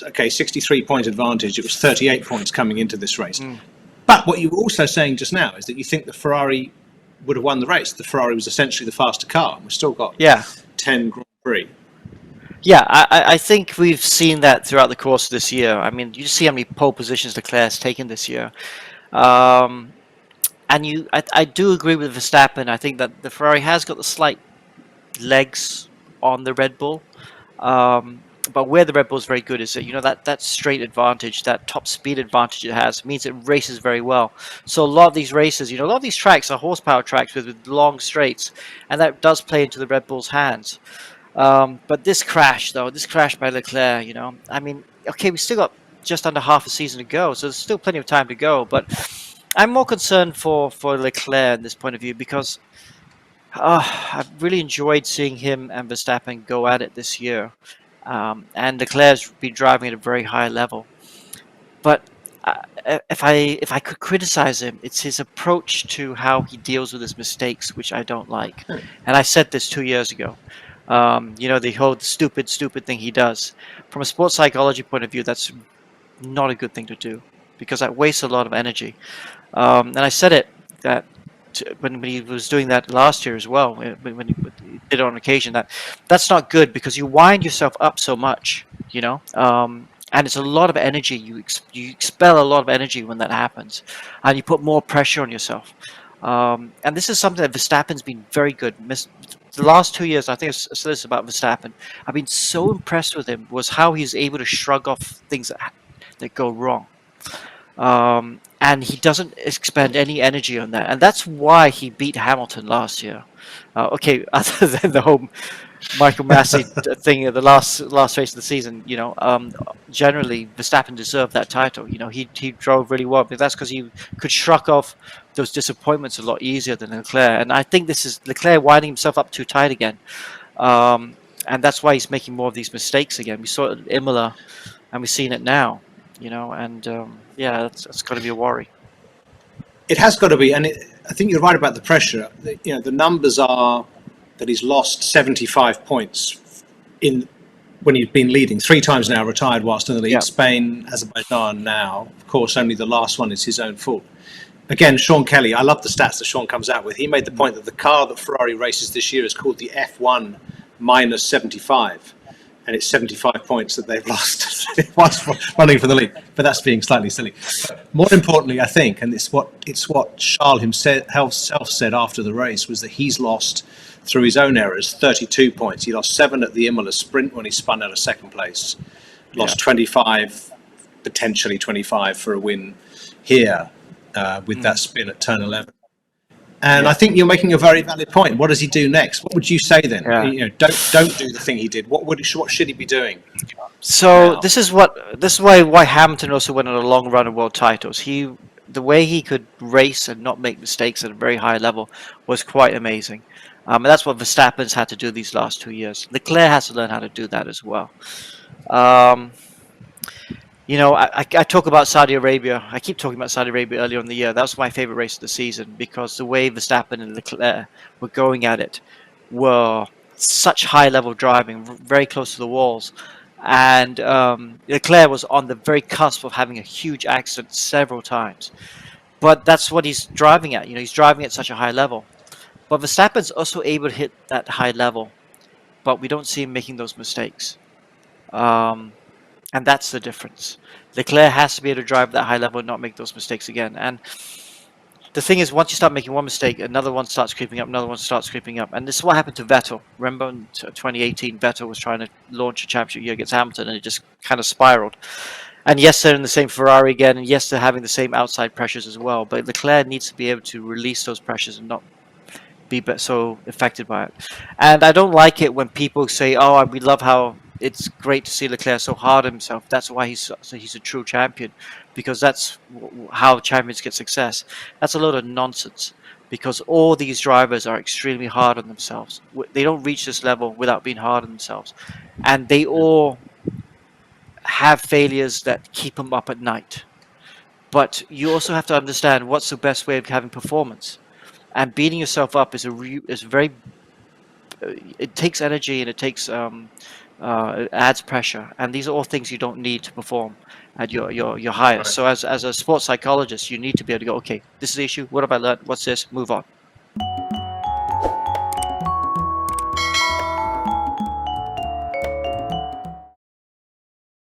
okay, 63 point advantage. It was 38 points coming into this race. But what you were also saying just now is that you think the Ferrari would have won the race. The Ferrari was essentially the faster car. We've still got 10 Grand Prix. Yeah, I think we've seen that throughout the course of this year. I mean, you see how many pole positions Leclerc has taken this year. And I do agree with Verstappen. I think that the Ferrari has got the slight legs on the Red Bull. But where the Red Bull is very good is that, that straight advantage, that top speed advantage it has, means it races very well. So a lot of these races, a lot of these tracks are horsepower tracks with long straights, and that does play into the Red Bull's hands. But this crash by Leclerc, I mean, okay, we still got just under half a season to go, so there's still plenty of time to go. But I'm more concerned for Leclerc in this point of view because I've really enjoyed seeing him and Verstappen go at it this year. And Leclerc's been driving at a very high level. But if I could criticize him, it's his approach to how he deals with his mistakes, which I don't like. And I said this 2 years ago. The whole stupid thing he does. From a sports psychology point of view, that's not a good thing to do because that wastes a lot of energy. And I said it that when he was doing that last year as well, when he did it on occasion, that's not good because you wind yourself up so much, and it's a lot of energy. You expel a lot of energy when that happens, and you put more pressure on yourself. And this is something that Verstappen's been very good. The last 2 years, I think I said this about Verstappen, I've been so impressed with him was how he's able to shrug off things that go wrong. And he doesn't expend any energy on that. And that's why he beat Hamilton last year. Okay, other than the whole Michael Massey thing at the last race of the season, generally Verstappen deserved that title. He drove really well, but that's because he could shrug off those disappointments a lot easier than Leclerc. And I think this is Leclerc winding himself up too tight again. And that's why he's making more of these mistakes again. We saw it at Imola, and we've seen it now. That's got to be a worry. It has got to be, and I think you're right about the pressure. The numbers are that he's lost 75 points when he's been leading 3 times now, retired whilst in the lead. Yeah. Spain, Azerbaijan now. Of course, only the last one is his own fault. Again, Sean Kelly, I love the stats that Sean comes out with. He made the point that the car that Ferrari races this year is called the F1 minus 75. And it's 75 points that they've lost whilst running for the lead. But that's being slightly silly. But more importantly, I think, and it's what Charles himself said after the race, was that he's lost, through his own errors, 32 points. He lost 7 at the Imola sprint when he spun out of second place. Lost 25, potentially 25 for a win here with that spin at turn 11. And I think you're making a very valid point. What does he do next? What would you say then? Yeah. Don't do the thing he did. What should he be doing? So now? this is why Hamilton also went on a long run of world titles. The way he could race and not make mistakes at a very high level was quite amazing. And that's what Verstappen's had to do these last 2 years. Leclerc has to learn how to do that as well. I talk about Saudi Arabia. I keep talking about Saudi Arabia earlier in the year. That was my favorite race of the season because the way Verstappen and Leclerc were going at it were such high-level driving, very close to the walls. And Leclerc was on the very cusp of having a huge accident several times. But that's what he's driving at. He's driving at such a high level. But Verstappen's also able to hit that high level. But we don't see him making those mistakes. And that's the difference. Leclerc has to be able to drive at that high level and not make those mistakes again. And the thing is, once you start making one mistake, another one starts creeping up, another one starts creeping up. And this is what happened to Vettel. Remember in 2018, Vettel was trying to launch a championship year against Hamilton, and it just kind of spiraled. And yes, they're in the same Ferrari again, and yes, they're having the same outside pressures as well. But Leclerc needs to be able to release those pressures and not be so affected by it. And I don't like it when people say, "Oh, we love how it's great to see Leclerc so hard on himself. That's why he's a true champion, because that's how champions get success." That's a load of nonsense, because all these drivers are extremely hard on themselves. They don't reach this level without being hard on themselves, and they all have failures that keep them up at night. But you also have to understand what's the best way of having performance. And beating yourself up is very. It takes energy and it takes It adds pressure, and these are all things you don't need to perform at your highest. Right. So as a sports psychologist, you need to be able to go, okay, this is the issue. What have I learned? What's this? Move on.